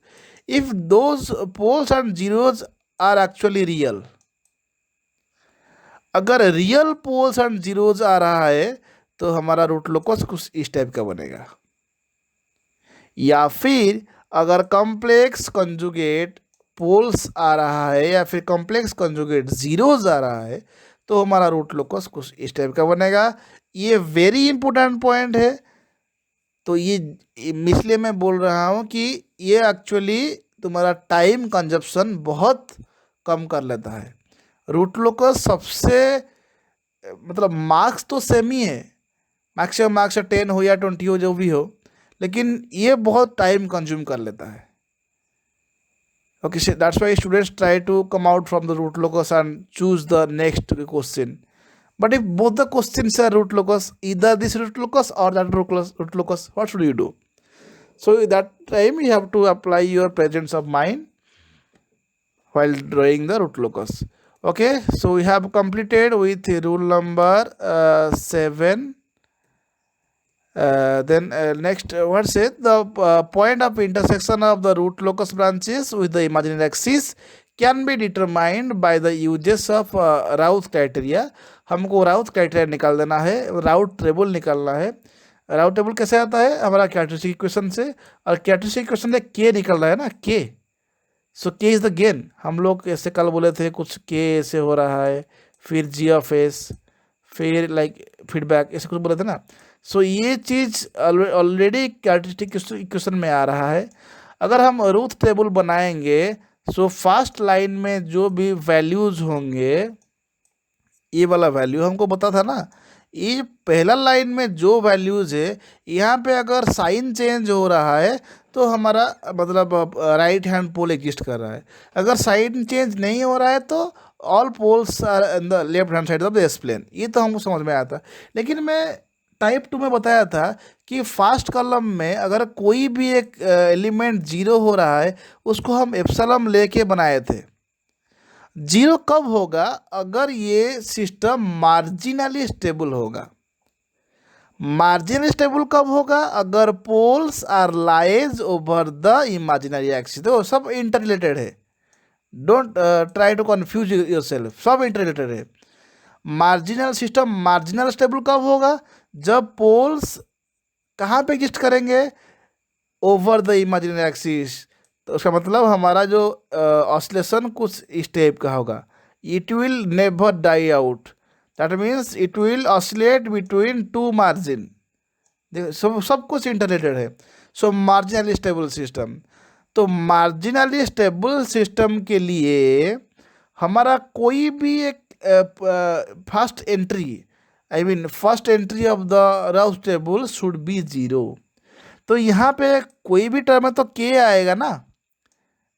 Speaker 1: if those poles and zeros are actually real, अगर रियल पोल्स एंड जीरोज आ रहा है तो हमारा रूट लोकस कुछ इस टाइप का बनेगा। या फिर अगर कॉम्प्लेक्स कंजुगेट पोल्स आ रहा है या फिर कॉम्प्लेक्स कंजुगेट जीरोज आ रहा है तो हमारा रूट लोकस कुछ इस टाइप का बनेगा। ये वेरी इंपॉर्टेंट पॉइंट है। तो ये इसलिए मैं बोल रहा हूँ कि ये एक्चुअली तुम्हारा टाइम कंजप्शन बहुत कम कर लेता है। रूट लोकस सबसे मतलब मार्क्स तो सेम ही है, मैक्सिमम मार्क्स 10 हो या 20 हो, जो भी हो, लेकिन ये बहुत टाइम कंज्यूम कर लेता है। Okay, so that's why students try to come out from the root locus and choose the next question. But if both the questions are root locus, either this root locus or that root locus, what should you do? So at that time you have to apply your presence of mind while drawing the root locus. Okay, so we have completed with rule number 7. Then next, what's it? The point of intersection of the root locus branches with the imaginary axis can be determined by the uses of Routh criteria. हमको राउथ क्राइटेरिया निकाल देना है, राउथ टेबल निकालना है। राउथ टेबल कैसे आता है? हमारा कैरेक्टरिस्टिक इक्वेशन से, और कैरेक्टरिस्टिक इक्वेशन से के निकल रहा है ना, के। सो के इज द गेन। हम लोग ऐसे कल बोले थे कुछ के ऐसे हो रहा है, फिर जी ऑफ एस, फिर लाइक फीडबैक, ऐसे कुछ बोले थे ना। सो ये चीज़ ऑलरेडी कैरेक्टरिस्टिक इक्वेशन में आ रहा है। अगर हम रूथ टेबल बनाएंगे, सो फर्स्ट लाइन में जो भी वैल्यूज होंगे, ये वाला वैल्यू हमको पता था ना, ये पहला लाइन में जो वैल्यूज है, यहाँ पे अगर साइन चेंज हो रहा है तो हमारा मतलब राइट हैंड पोल एग्जिस्ट कर रहा है। अगर साइन चेंज नहीं हो रहा है तो all poles are in the left hand side of the S plane. ये तो हमको समझ में आया था। लेकिन मैं टाइप 2 में बताया था कि फर्स्ट कॉलम में अगर कोई भी एक एलिमेंट जीरो हो रहा है, उसको हम एप्सिलॉन लेके बनाए थे। जीरो कब होगा? अगर ये सिस्टम मार्जिनली स्टेबल होगा। मार्जिनली स्टेबल कब होगा? अगर poles are lies over the imaginary axis. तो सब इंटररिलेटेड है, don't try to confuse yourself, सब इंटररिलेटेड है। मार्जिनल सिस्टम मार्जिनल स्टेबल कब होगा? जब पोल्स कहाँ पे एग्जिस्ट करेंगे? Over the imaginary axis. तो उसका मतलब हमारा जो ऑसिलेशन कुछ इस टाइप का होगा, it will never die out, that means it will oscillate between two margin. देखो सब कुछ इंटरलेटेड है। So marginally stable system. तो मार्जिनली स्टेबल सिस्टम के लिए हमारा कोई भी एक first entry, I mean first entry of the Routh table should be zero. तो यहाँ पे कोई भी टर्म है तो के आएगा ना।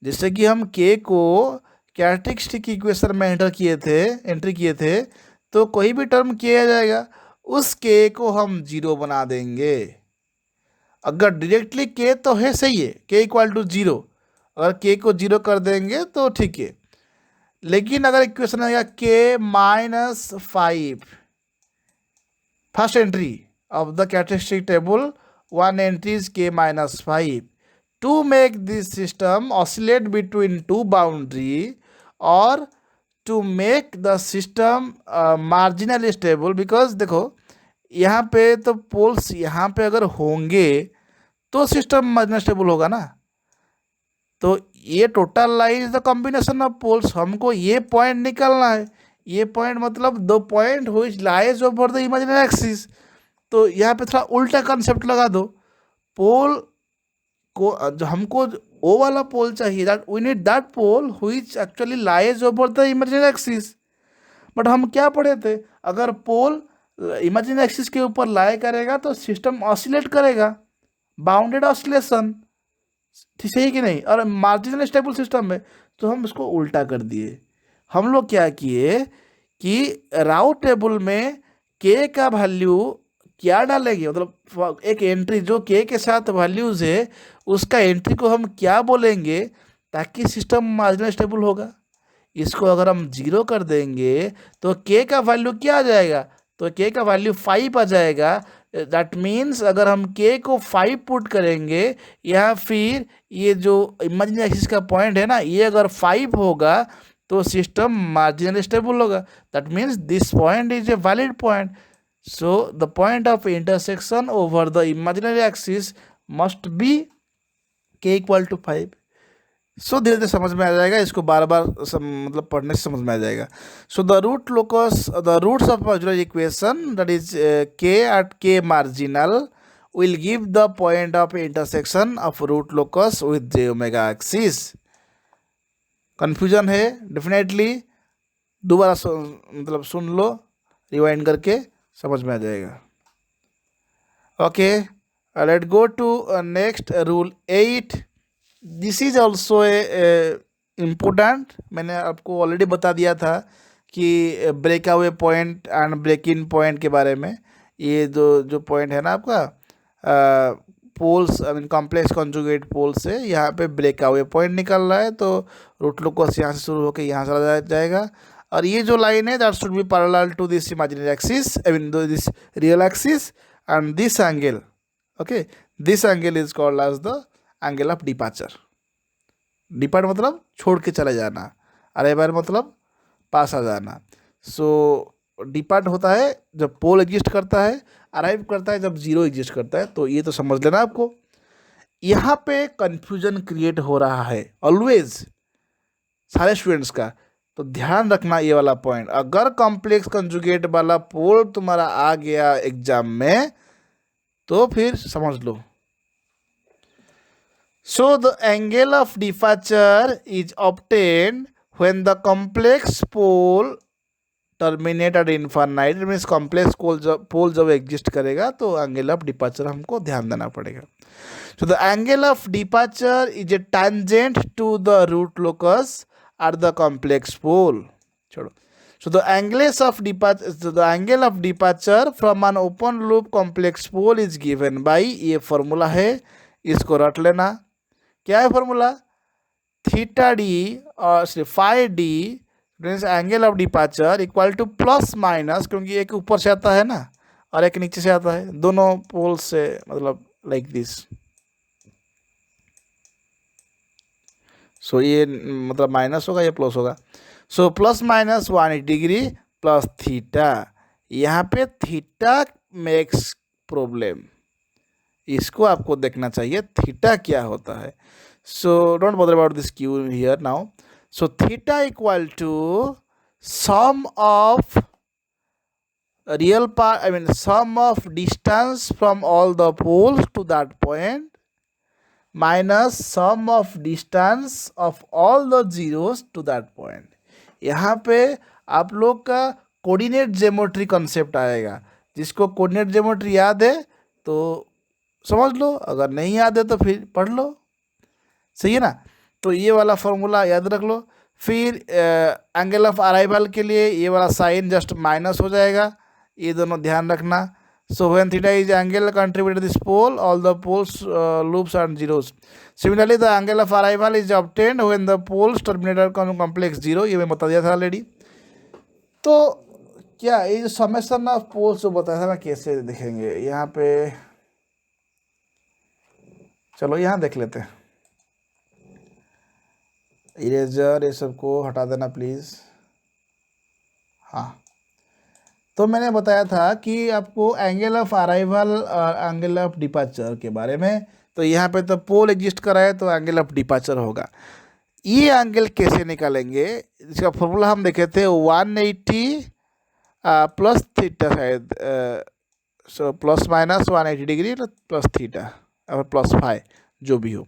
Speaker 1: जैसे कि हम के को कैरेक्टरिस्टिक इक्वेशन में एंट्री किए थे, तो कोई भी टर्म के आ जाएगा, उस के को हम जीरो बना देंगे। अगर डायरेक्टली के तो है, सही है, के इक्वल टू जीरो, अगर के को जीरो कर देंगे तो ठीक है। लेकिन अगर इक्वेशन आएगा के -5, first entry of the characteristic table, one entry is के -5, to make this system oscillate between two boundary or to make the system marginally stable, because देखो यहाँ पे तो पोल्स यहाँ पे अगर होंगे तो सिस्टम मार्जिनल स्टेबल होगा ना। तो ये total line is the combination of poles. हमको ये पॉइंट निकालना है। ये पॉइंट मतलब दो point which lies over the imaginary axis. तो यहाँ पे थोड़ा उल्टा कंसेप्ट लगा दो। पोल को जो हमको वो वाला पोल चाहिए, that we need that pole which actually lies over the imaginary axis. But हम क्या पढ़े थे? अगर पोल इमेजिनरी एक्सिस के ऊपर लाई करेगा तो सिस्टम ऑसिलेट करेगा, बाउंडेड ऑसिलेशन, ठीक है कि नहीं? और मार्जिनल स्टेबल सिस्टम में तो हम इसको उल्टा कर दिए। हम लोग क्या किए कि राउथ टेबल में के का वैल्यू क्या डालेंगे, मतलब एक एंट्री जो के साथ वैल्यूज है उसका एंट्री को हम क्या बोलेंगे ताकि सिस्टम मार्जिनल स्टेबल होगा। इसको अगर हम जीरो कर देंगे तो के का वैल्यू क्या आ जाएगा? तो के का वैल्यू 5 आ जाएगा। दैट मीन्स अगर हम के को 5 पुट करेंगे या फिर ये जो इमेजिनरी एक्सिस का पॉइंट है ना, ये अगर 5 होगा तो सिस्टम मार्जिनल स्टेबल होगा। That means this point is a valid point. So the point of intersection over the imaginary axis must be k equal to 5. सो धीरे धीरे समझ में आ जाएगा, इसको बार बार मतलब पढ़ने से समझ में आ जाएगा। So the root locus, the roots of auxiliary equation that is K at K marginal will give the point of intersection of root locus with J omega axis. Confusion है डेफिनेटली, दोबारा मतलब सुन लो, रिवाइंड करके समझ में आ जाएगा। Okay, let go to next rule 8। This is also a important. मैंने आपको ऑलरेडी बता दिया था कि break away point and break in point के बारे में। ये जो पॉइंट है ना आपका poles, I mean complex conjugate pole से यहाँ पे ब्रेक अवे पॉइंट निकल रहा है, तो रूट लोकस यहाँ से शुरू होकर यहाँ चला जाएगा। और ये जो लाइन है that should be parallel to this imaginary axis, I mean this real axis, and this angle, okay, this angle is called as the angle of departure. Depart मतलब छोड़ के चले जाना, अराइवल मतलब पास आ जाना। सो डिपार्ट होता है जब पोल एग्जिस्ट करता है, अराइव करता है जब जीरो एग्जिस्ट करता है। तो ये तो समझ लेना आपको। यहाँ पे कंफ्यूजन क्रिएट हो रहा है ऑलवेज सारे स्टूडेंट्स का, तो ध्यान रखना ये वाला पॉइंट। अगर कॉम्प्लेक्स कंजुगेट वाला पोल तुम्हारा आ गया एग्जाम में तो फिर समझ लो। So the angle of departure is obtained when the complex pole terminate at infinite, means complex pole जब एग्जिस्ट करेगा तो एंगल ऑफ डिपार्चर हमको ध्यान देना पड़ेगा। So the angle of departure is a tangent to the root locus at the complex pole. छोड़ो। So the angle of departure from an open loop complex pole is given by, ये फॉर्मूला है, इसको रट लेना। क्या है फॉर्मूला? थीटा डी और phi D means angle of departure equal to plus minus, क्योंकि एक ऊपर से आता है ना और एक नीचे से आता है, दोनों पोल से, मतलब लाइक दिस। सो ये मतलब माइनस होगा, ये प्लस होगा। So plus minus 180 degree plus theta. यहाँ पे थीटा मेक्स प्रॉब्लम, इसको आपको देखना चाहिए थीटा क्या होता है। So don't bother about this Q here now. So theta equal to sum of real part, I mean sum of distance from all the poles to that point minus sum of distance of all the zeros to that point. यहाँ पे आप लोग का कोऑर्डिनेट ज्योमेट्री कंसेप्ट आएगा। जिसको कोऑर्डिनेट ज्योमेट्री याद है तो समझ लो, अगर नहीं याद है तो फिर पढ़ लो, सही है ना। तो ये वाला फॉर्मूला याद रख लो। फिर एंगल ऑफ अराइवल के लिए ये वाला साइन जस्ट माइनस हो जाएगा, ये दोनों ध्यान रखना। So when theta is angle contributed to this pole, all the poles loops are zeros. Similarly, the angle of arrival is obtained when the poles terminate at complex zero. ये मैं बता दिया था ऑलरेडी। तो क्या ये जो समेशन ऑफ पोल्स जो बताया था ना, कैसे देखेंगे यहाँ पे, चलो यहाँ देख लेते हैं। इरेजर ये सबको हटा देना प्लीज़। हाँ, तो मैंने बताया था कि आपको एंगल ऑफ अराइवल और एंगल ऑफ डिपार्चर के बारे में। तो यहाँ पे तो पोल एग्जिस्ट कर रहा है तो एंगल ऑफ डिपार्चर होगा। ये एंगल कैसे निकालेंगे, इसका फॉर्मूला हम देखे थे 180 प्लस थीटा शायद, so plus minus 180 degree plus theta और प्लस फाई जो भी हो,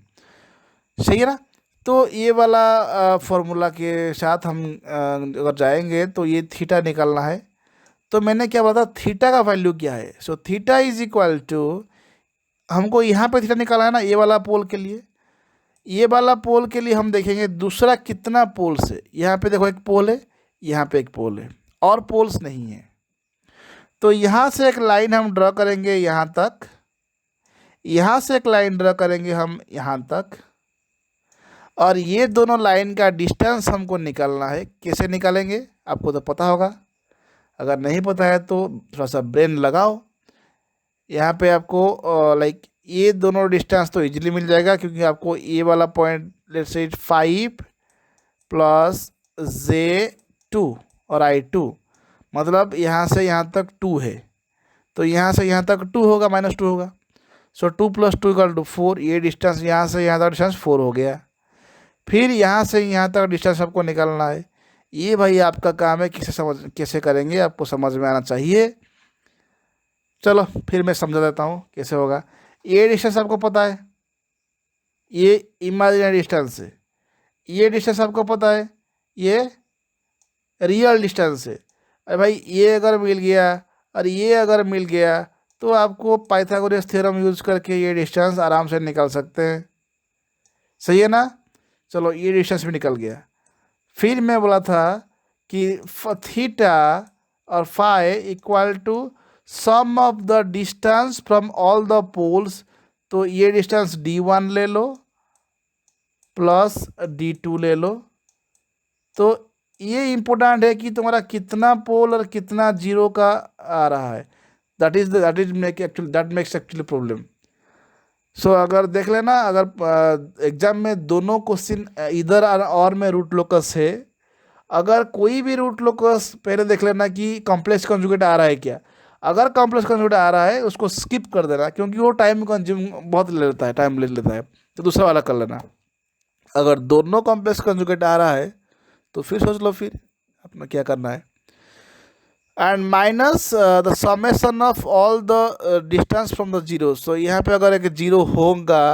Speaker 1: सही है ना। तो ये वाला फॉर्मूला के साथ हम अगर जाएंगे तो ये थीटा निकालना है। तो मैंने क्या बोला था, थीटा का वैल्यू क्या है। So theta is equal to, हमको यहाँ पे थीटा निकालना है ना, ये वाला पोल के लिए। ये वाला पोल के लिए हम देखेंगे दूसरा कितना पोल से, यहाँ पे देखो एक पोल है, यहाँ पे एक पोल है, और पोल्स नहीं है। तो यहाँ से एक लाइन हम ड्रॉ करेंगे यहाँ तक, यहाँ से एक लाइन ड्रॉ करेंगे हम यहाँ तक, और ये दोनों लाइन का डिस्टेंस हमको निकालना है। कैसे निकालेंगे आपको तो पता होगा, अगर नहीं पता है तो थोड़ा सा ब्रेन लगाओ। यहाँ पे आपको लाइक ये दोनों डिस्टेंस तो इजीली मिल जाएगा, क्योंकि आपको ये वाला point let's say 5 plus J2 और I2, मतलब यहाँ से यहाँ तक 2 है, तो यहाँ से यहाँ तक 2 होगा, -2 होगा। सो 2 + 2 = 4। ये डिस्टेंस यहाँ से यहाँ तक डिस्टेंस 4 हो गया। फिर यहाँ से यहाँ तक डिस्टेंस आपको निकालना है। ये भाई आपका काम है, कैसे करेंगे आपको समझ में आना चाहिए। चलो फिर मैं समझा देता हूँ कैसे होगा। ये डिस्टेंस आपको पता है, ये इमेजिनरी डिस्टेंस है। ये डिस्टेंस आपको पता है, ये रियल डिस्टेंस है। अरे भाई ये अगर मिल गया और ये अगर मिल गया तो आपको पाइथागोरस थ्योरम यूज करके ये डिस्टेंस आराम से निकाल सकते हैं, सही है ना। चलो ये डिस्टेंस भी निकल गया। फिर मैं बोला था कि थीटा और phi equal to sum of the distance from all the poles. तो ये डिस्टेंस D1 ले लो प्लस D2 ले लो। तो ये इम्पोर्टेंट है कि तुम्हारा कितना पोल और कितना जीरो का आ रहा है। That makes actually problem. So अगर देख लेना, अगर एग्जाम में दोनों क्वेश्चन इधर और में रूट लोकस है अगर कोई भी रूट लोकस, पहले देख लेना कि कॉम्प्लेक्स कॉन्जुगेट आ रहा है क्या। अगर कॉम्प्लेक्स कॉन्जुगेट आ रहा है उसको स्किप कर देना, क्योंकि वो टाइम कंज्यूम बहुत ले लेता है, टाइम ले लेता है, तो दूसरा वाला कर लेना। अगर दोनों कॉम्प्लेक्स कॉन्जुगेट आ रहा है तो फिर सोच लो फिर अपना क्या करना है। And minus the summation of all the distance from the zero. So यहाँ पे अगर एक जीरो होगा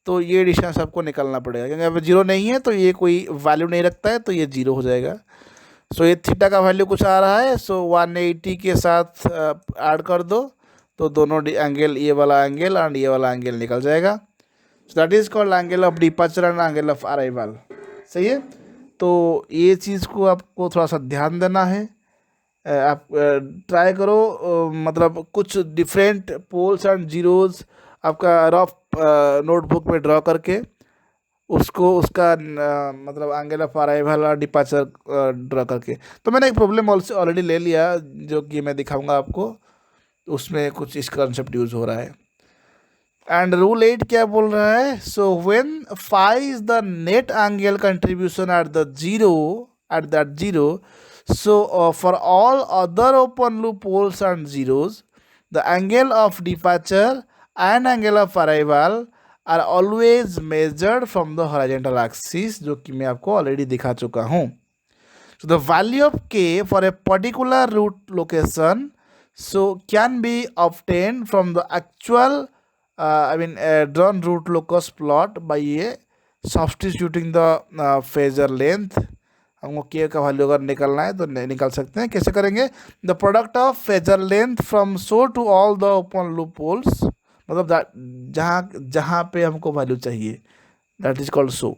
Speaker 1: तो ये डिस्टेंस आपको निकालना पड़ेगा, क्योंकि यहाँ पे जीरो नहीं है तो ये कोई वैल्यू नहीं रखता है, तो ये जीरो हो जाएगा। सो ये थीटा का वैल्यू कुछ आ रहा है, सो 180 के साथ ऐड कर दो, तो दोनों एंगल, ये वाला एंगल एंड ये वाला एंगल निकल जाएगा। So that is called angle of departure and angle of arrival. सही है, तो ये चीज़ को आपको थोड़ा सा ध्यान देना है। आप ट्राई करो, मतलब कुछ डिफरेंट पोल्स एंड जीरोज आपका रफ नोटबुक में ड्रॉ करके उसको उसका मतलब एंगल ऑफ अराइवल और डिपार्चर ड्रॉ करके। तो मैंने एक प्रॉब्लम ऑलरेडी ले लिया जो कि मैं दिखाऊंगा आपको, उसमें कुछ इस कंसेप्ट यूज हो रहा है। एंड रूल 8 क्या बोल रहा है, so when phi is the net angle contribution at the zero, at that zero, so for all other open loop poles and zeros, the angle of departure and angle of arrival are always measured from the horizontal axis, जो कि मैं आपको ऑलरेडी दिखा चुका हूँ। So the value of k for a particular route location so can be obtained from the actual drawn route locus plot by substituting the phasor length। हमको के का वैल्यू अगर निकालना है तो निकाल सकते हैं। कैसे करेंगे, the product of phasor length from so to all the open loop poles, मतलब जहाँ जहाँ पे हमको वैल्यू चाहिए, that is called so,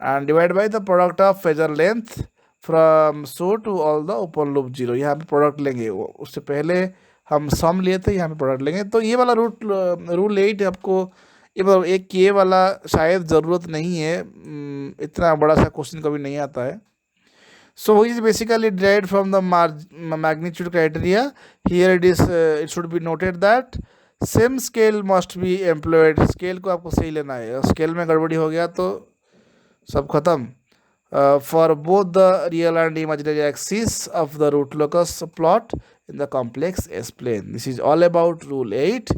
Speaker 1: and divide by the product of phasor length from so to all the open loop zero. यहाँ पे प्रोडक्ट लेंगे, उससे पहले हम सम लिए थे, यहाँ पे प्रोडक्ट लेंगे। तो ये वाला रूल 8 आपको, ये मतलब एक के वाला शायद ज़रूरत नहीं है, इतना बड़ा सा क्वेश्चन कभी नहीं आता है। So which is basically derived from the magnitude criteria. Here it is, it should be noted that same scale must be employed. Scale को आपको सही लेना है, स्केल में गड़बड़ी हो गया तो सब खत्म। For both the real and imaginary axis of the root locus plot in the complex S plane. This is all about rule 8.